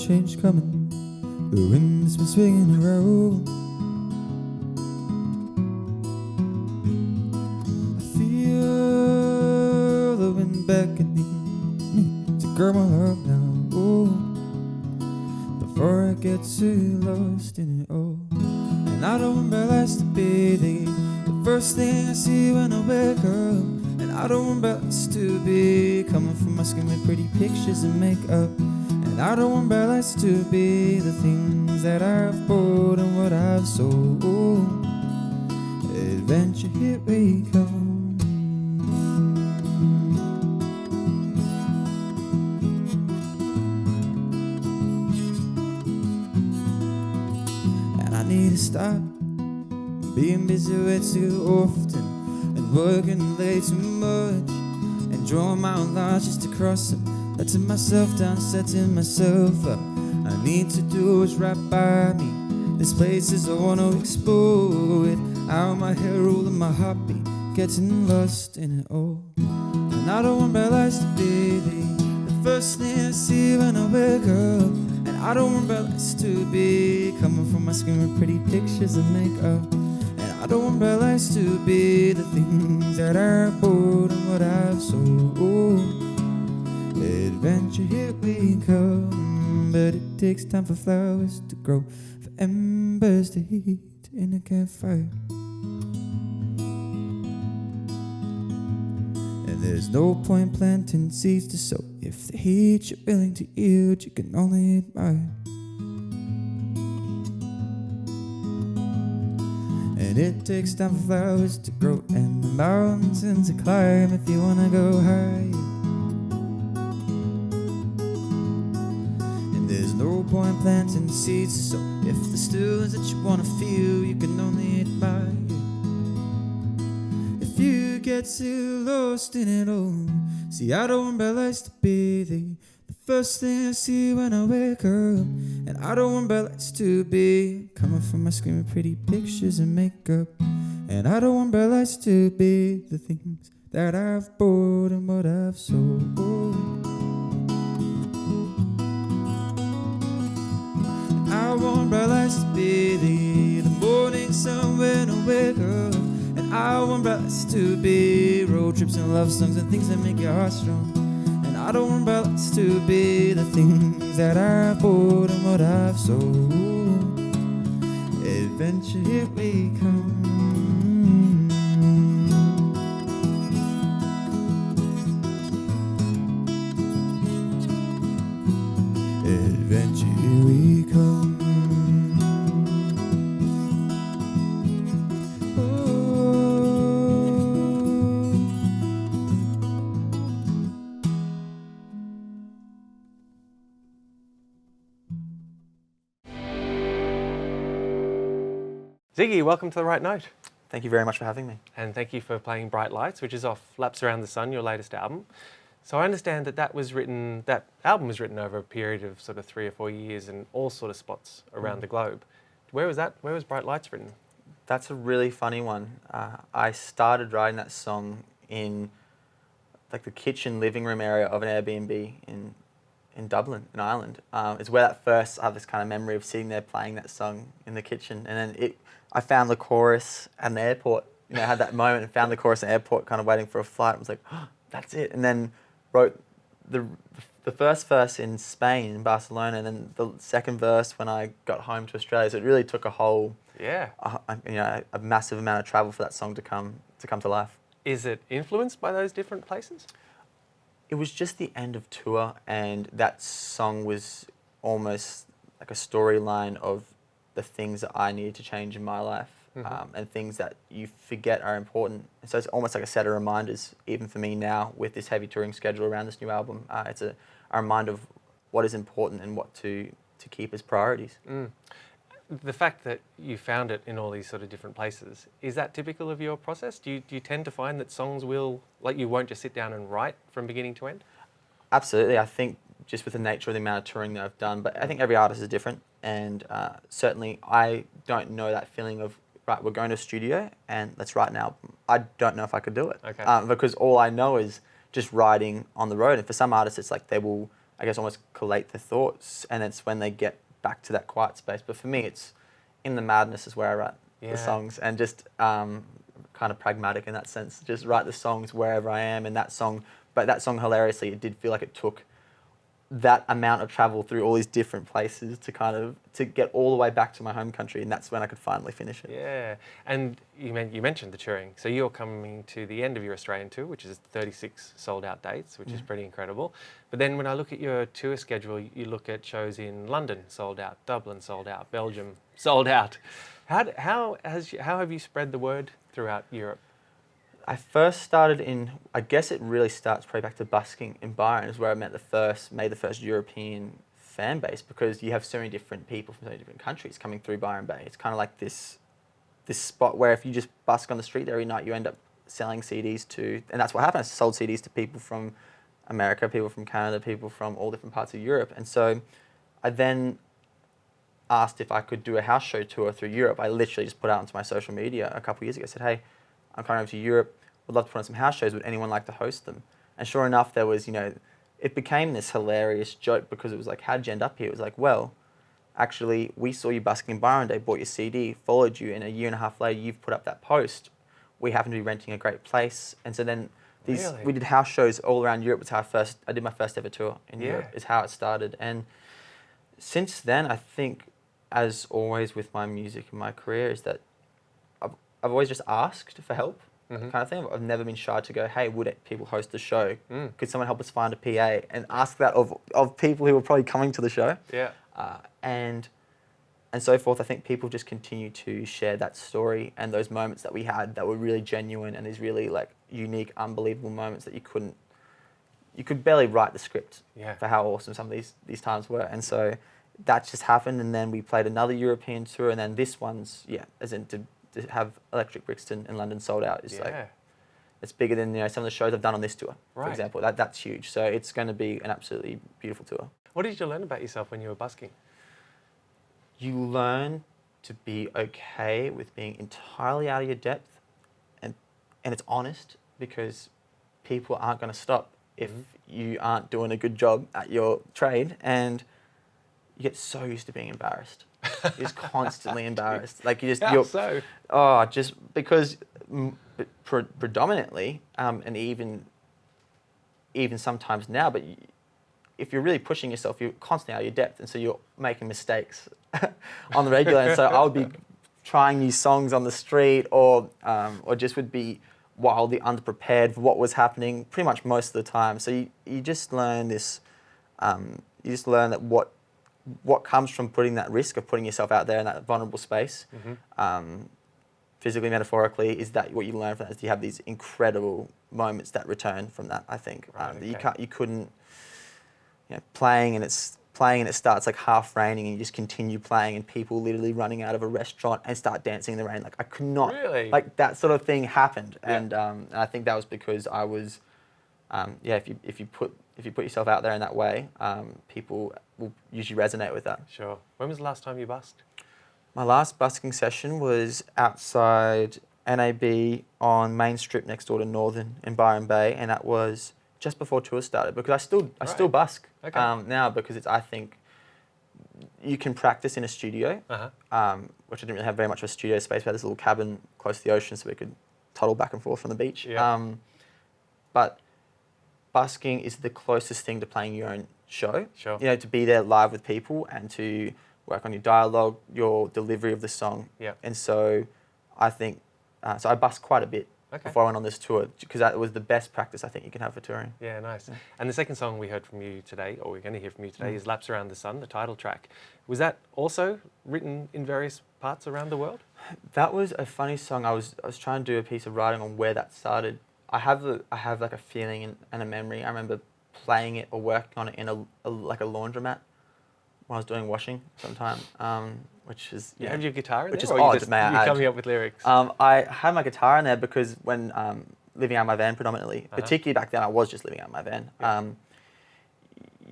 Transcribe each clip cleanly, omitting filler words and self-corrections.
change coming. The wind's been swinging around. I feel the wind beckoning me to gird my love now. Oh, before I get too lost in it all. And I don't want my life to be the first thing I see when I wake up. And I don't want my lights to be coming from my skin with pretty pictures and makeup. And I don't want my lights to be the things that I've bought and what I've sold. Adventure, here we come. And I need to stop being busy way too often and working late too much and drawing my own lines just to cross them. Letting myself down, setting myself up. I need to do what's right by me. This place is I want to explore it. Out my hair, rolling my heartbeat, getting lost in it all. And I don't want my lights to be the first thing I see when I wake up. And I don't want my lights to be coming from my screen with pretty pictures and makeup. And I don't want my lights to be the things that I've bought and what I've sold. Adventure, here we come. But it takes time for flowers to grow, for embers to heat in a campfire. And there's no point planting seeds to sow if the heat you're willing to yield you can only admire. And it takes time for flowers to grow and the mountains to climb if you wanna go higher. There's no point planting seeds, so if the stillness that you wanna feel, you can only admire. If you get too lost in it all, see, I don't want my lights to be the first thing I see when I wake up. And I don't want my lights to be coming from my screen with pretty pictures and makeup. And I don't want my lights to be the things that I've bought and what I've sold. I want bright lights to be the morning sun when I wake up. And I want bright lights to be road trips and love songs and things that make your heart strong. And I don't want bright lights to be the things that I've bought and what I've sold. Adventure, here we come. Adventure, here we come. Ziggy, welcome to The Right Note. Thank you very much for having me. And thank you for playing Bright Lights, which is off Laps Around the Sun, your latest album. So I understand that that album was written over a period of sort of 3 or 4 years in all sort of spots around the globe. Where was that? Where was Bright Lights written? That's a really funny one. I started writing that song in like the kitchen living room area of an Airbnb in Dublin, in Ireland. It's where I have this kind of memory of sitting there playing that song in the kitchen. And then I found the chorus at an airport. I had that moment and found the chorus at an airport, kind of waiting for a flight. I was like, oh, that's it. And then wrote the first verse in Spain, in Barcelona, and then the second verse when I got home to Australia. So it really took a massive amount of travel for that song to come to life. Is it influenced by those different places? It was just the end of tour, and that song was almost like a storyline of the things that I needed to change in my life, and things that you forget are important. And so it's almost like a set of reminders, even for me now, with this heavy touring schedule around this new album. It's a reminder of what is important and what to keep as priorities. The fact that you found it in all these sort of different places, is that typical of your process? Do you tend to find that songs you won't just sit down and write from beginning to end? Absolutely. I think just with the nature of the amount of touring that I've done, but I think every artist is different. And certainly I don't know that feeling of, right, we're going to a studio and let's write an album. I don't know if I could do it. Okay. Because all I know is just writing on the road. And for some artists, it's like they will I guess, almost collate their thoughts, and it's when they get back to that quiet space. But for me, it's in the madness is where I write the songs, and just kind of pragmatic in that sense. Just write the songs wherever I am, and that song, but that song, hilariously, it did feel like it took that amount of travel through all these different places to get all the way back to my home country, and that's when I could finally finish it. Yeah, and you mentioned the touring. So you're coming to the end of your Australian tour, which is 36 sold out dates, which is pretty incredible. But then when I look at your tour schedule, you look at shows in London sold out, Dublin sold out, Belgium sold out. How have you spread the word throughout Europe? I first started I guess it really starts probably back to busking in Byron, is where I made the first European fan base, because you have so many different people from so many different countries coming through Byron Bay. It's kind of like this spot where if you just busk on the street every night, you end up selling CDs to, and that's what happened. I sold CDs to people from America, people from Canada, people from all different parts of Europe. And so I then asked if I could do a house show tour through Europe. I literally just put out onto my social media a couple of years ago, I said, hey, I'm coming over to Europe, would love to put on some house shows, would anyone like to host them? And sure enough, there was, it became this hilarious joke, because it was like, how did you end up here? It was like, well, actually, we saw you busking in Byron Day, bought your CD, followed you, and a year and a half later, you've put up that post. We happen to be renting a great place. And so then we did house shows all around Europe. It's how I did my first ever tour in Europe, is how it started. And since then, I think, as always with my music and my career, is that I've always just asked for help, kind of thing. I've never been shy to go, hey, would people host a show? Could someone help us find a PA? And ask that of people who were probably coming to the show. Yeah. And so forth. I think people just continue to share that story and those moments that we had that were really genuine, and these really like unique, unbelievable moments that you could barely write the script for how awesome some of these times were. And so that just happened, and then we played another European tour, and then this one's, as in to have Electric Brixton in London sold out is like, it's bigger than some of the shows I've done on this tour, for example. That's huge. So it's going to be an absolutely beautiful tour. What did you learn about yourself when you were busking? You learn to be okay with being entirely out of your depth, and it's honest, because people aren't going to stop if you aren't doing a good job at your trade, and you get so used to being embarrassed. You're just constantly embarrassed. Like just because predominantly, and even sometimes now, but if you're really pushing yourself, you're constantly out of your depth, and so you're making mistakes on the regular. And so I would be trying new songs on the street, or just would be wildly underprepared for what was happening pretty much most of the time. So you just learn this, you just learn that what comes from putting that risk of putting yourself out there in that vulnerable space, physically, metaphorically, is that what you learn from that is you have these incredible moments that return from that, I think. You couldn't, playing and it starts like half raining, and you just continue playing, and people literally running out of a restaurant and start dancing in the rain. Like I could not, like that sort of thing happened. And I think that was because I was, if you put yourself out there in that way, people will usually resonate with that. Sure. When was the last time you busked? My last busking session was outside NAB on Main Strip next door to Northern in Byron Bay, and that was just before tour started, because I still busk now, because I think you can practice in a studio, which I didn't really have very much of a studio space. We had this little cabin close to the ocean, so we could toddle back and forth from the beach. But busking is the closest thing to playing your own show. Sure. To be there live with people and to work on your dialogue, your delivery of the song. And so I think, so I busked quite a bit before I went on this tour, because that was the best practice I think you can have for touring. Yeah, nice. And the second song we heard from you today, or we're going to hear from you today, is Laps Around the Sun, the title track. Was that also written in various parts around the world? That was a funny song. I was trying to do a piece of writing on where that started. I have like a feeling and a memory. I remember playing it or working on it in a laundromat when I was doing washing sometime, which is... You have your guitar in which there? Is odd, may I add. You're coming up with lyrics? I had my guitar in there because when living out of my van predominantly, particularly back then I was just living out of my van,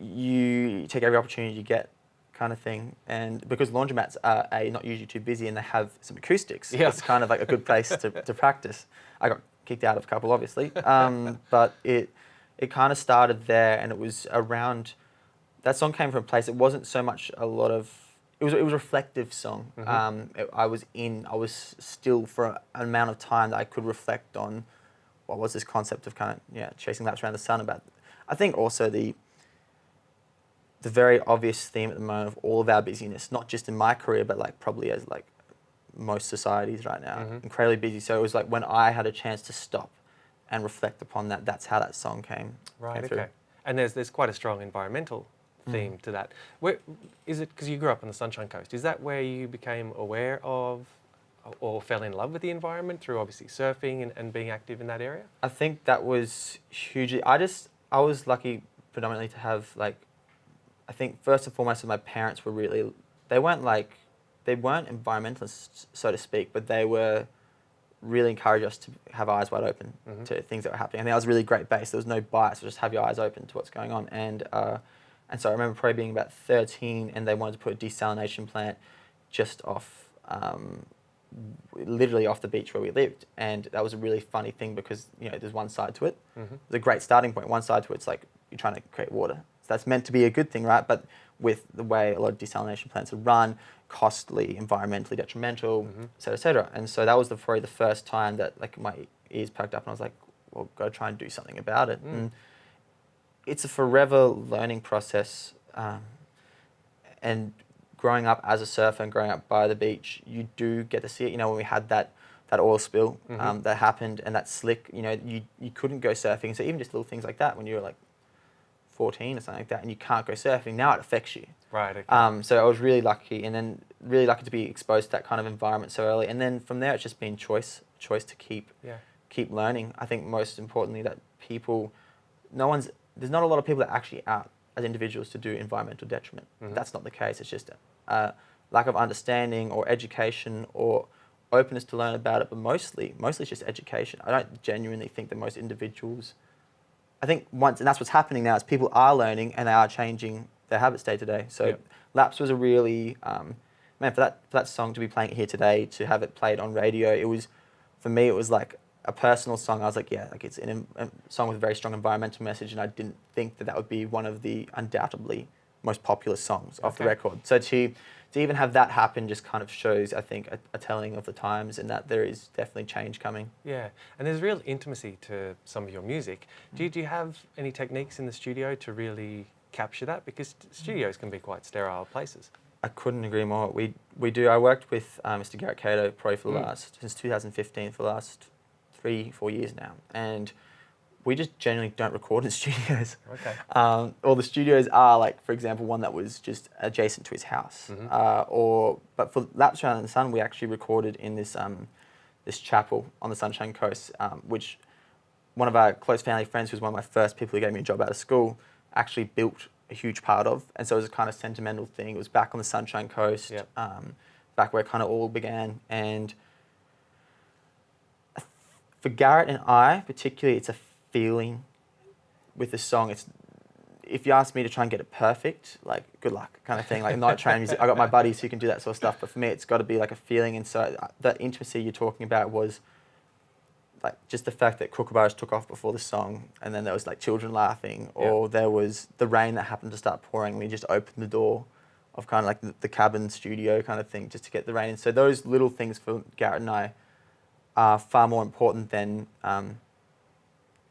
you take every opportunity you get, kind of thing. And because laundromats are not usually too busy and they have some acoustics, it's kind of like a good place to practice. I got kicked out of a couple, obviously, but it kind of started there, and it was around that song came from a place. It wasn't so much a lot of. It was a reflective song. I was still for an amount of time that I could reflect on what was this concept of kind of chasing laps around the sun. About, I think also the very obvious theme at the moment of all of our busyness, not just in my career, but like probably as like most societies right now, incredibly busy. So it was like when I had a chance to stop and reflect upon that. That's how that song came. Right. Through. Okay. And there's quite a strong environmental theme to that. Where is it? Because you grew up on the Sunshine Coast. Is that where you became aware of or fell in love with the environment through obviously surfing and being active in that area? I think that was hugely. I was lucky predominantly to have like. I think first and foremost, my parents were really. They weren't environmentalists, so to speak, but they were really encouraged us to have eyes wide open to things that were happening. I think that was a really great base. There was no bias, so just have your eyes open to what's going on. And so I remember probably being about 13, and they wanted to put a desalination plant just off, literally off the beach where we lived. And that was a really funny thing because, there's one side to it. There's a great starting point. One side to it's like you're trying to create water. So that's meant to be a good thing, right? But with the way a lot of desalination plants are run, costly, environmentally detrimental, et cetera. And so that was probably the first time that like my ears perked up and I was like, well, got to try and do something about it. And it's a forever learning process. And growing up as a surfer and growing up by the beach, you do get to see it. When we had that oil spill that happened and that slick, you couldn't go surfing. So even just little things like that when you were like 14 or something like that and you can't go surfing, now it affects you. Right. Okay. So I was really lucky, and then really lucky to be exposed to that kind of environment so early. And then from there, it's just been choice to keep learning. I think most importantly that there's not a lot of people that are actually out as individuals to do environmental detriment. That's not the case. It's just a lack of understanding or education or openness to learn about it, but mostly it's just education. I don't genuinely think that most individuals. I think and that's what's happening now, is people are learning and they are changing their habits day to day. So Laps was a really, for that song to be playing it here today, to have it played on radio, for me, it was like a personal song. I was like, it's a song with a very strong environmental message, and I didn't think that would be one of the undoubtedly most popular songs off the record. So to even have that happen just kind of shows, I think, a telling of the times, and that there is definitely change coming. Yeah, and there's real intimacy to some of your music. Do you have any techniques in the studio to really capture that? Because studios can be quite sterile places. I couldn't agree more. We do. I worked with Mr. Garrett Cato probably since 2015 for the last 3-4 years now, and we just generally don't record in studios. Okay. Or the studios are like, for example, one that was just adjacent to his house. But for Laps Around the Sun, we actually recorded in this this chapel on the Sunshine Coast, which one of our close family friends, who was one of my first people who gave me a job out of school, actually built a huge part of. And so it was a kind of sentimental thing. It was back on the Sunshine Coast, back where it kind of all began. And for Garrett and I, particularly, it's a feeling with the song. It's, if you ask me to try and get it perfect, like, good luck kind of thing. Like, I'm not trying music. I got my buddies who can do that sort of stuff, but for me, it's got to be like a feeling. And so that intimacy you're talking about was like just the fact that kookaburras took off before the song, and then there was like children laughing, or there was the rain that happened to start pouring. We just opened the door of kind of like the cabin studio kind of thing just to get the rain in. So those little things for Garrett and I are far more important than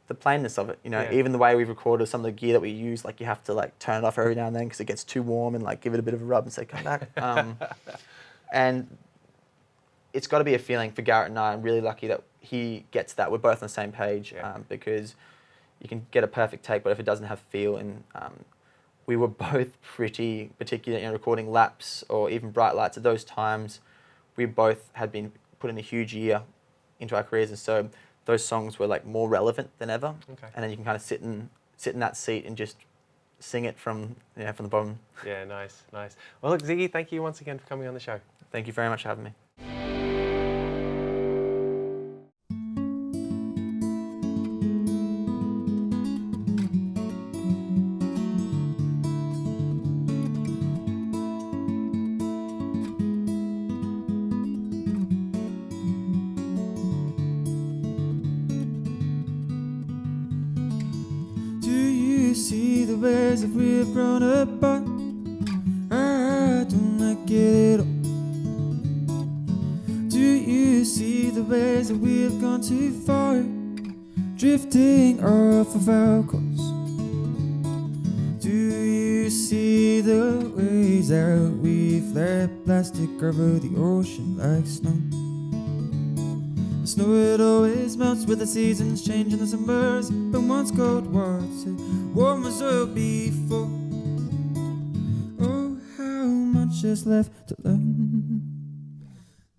the plainness of it. Even the way we've recorded, some of the gear that we use, like you have to like turn it off every now and then because it gets too warm, and like give it a bit of a rub and say, come back. And it's got to be a feeling for Garrett and I. I'm really lucky that he gets that. We're both on the same page, because you can get a perfect take, but if it doesn't have feel, and we were both pretty particular in recording Laps or even Bright Lights. At those times, we both had been put in a huge year into our careers, and so those songs were like more relevant than ever. Okay. And then you can kind of sit in that seat and just sing it from the bottom. Yeah, nice. Well, look, Ziggy, thank you once again for coming on the show. Thank you very much for having me. Do you you see the ways that we've grown apart? I don't like it at all. Do you see the ways that we've gone too far, drifting off of our course? Do you see the ways that we've let plastic cover the ocean like snow? The snow, it always melts with the seasons changing the summers. But once cold water, warm as oil before. Oh, how much is left to learn?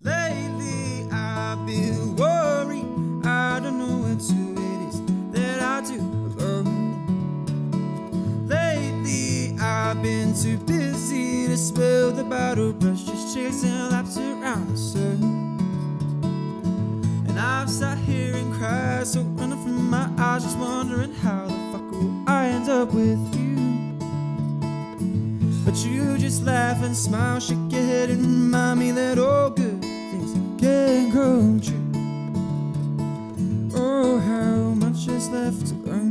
Lately I've been worried, I don't know what it is that I do alone. Lately I've been too busy to spill the bottle brush, just chasing laps around the sun. And I've sat here and cried, so running from my eyes, just wondering how the fuck will I end up with you? But you just laugh and smile, shake your head and remind me that all good things can come true. Oh, how much is left to learn?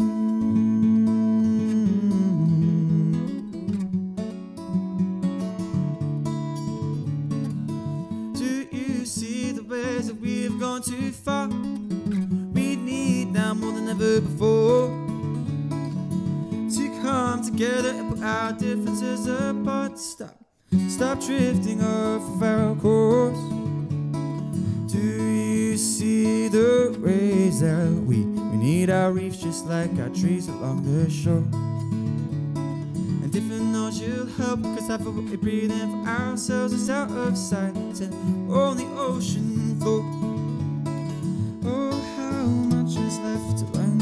Do you see the ways that we've gone too far? We need now more than ever before to come together and put our differences apart. Stop drifting off of our course. Do you see the ways that we need our reefs just like our trees along the shore? And if it knows you'll help, cause half of what we breathe in for ourselves is out of sight and on the ocean floor. Oh, how much is left to learn?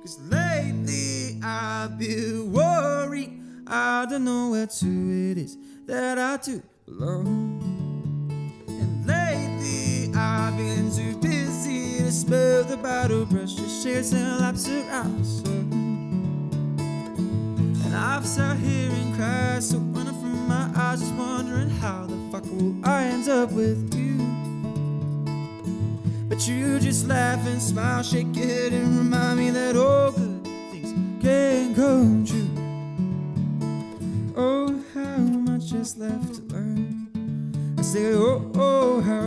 Cause lately I've been worried, I don't know where to it is that I do belong. And lately I've been too busy to spill the bottle brush, just chasing laps around the sun. And I've sat here and cried, so running from my eyes, just wondering how the fuck will I end up with you? But you just laugh and smile, shake your head and remind me that all good things can come true. Oh, how much is left to learn? I say, oh, how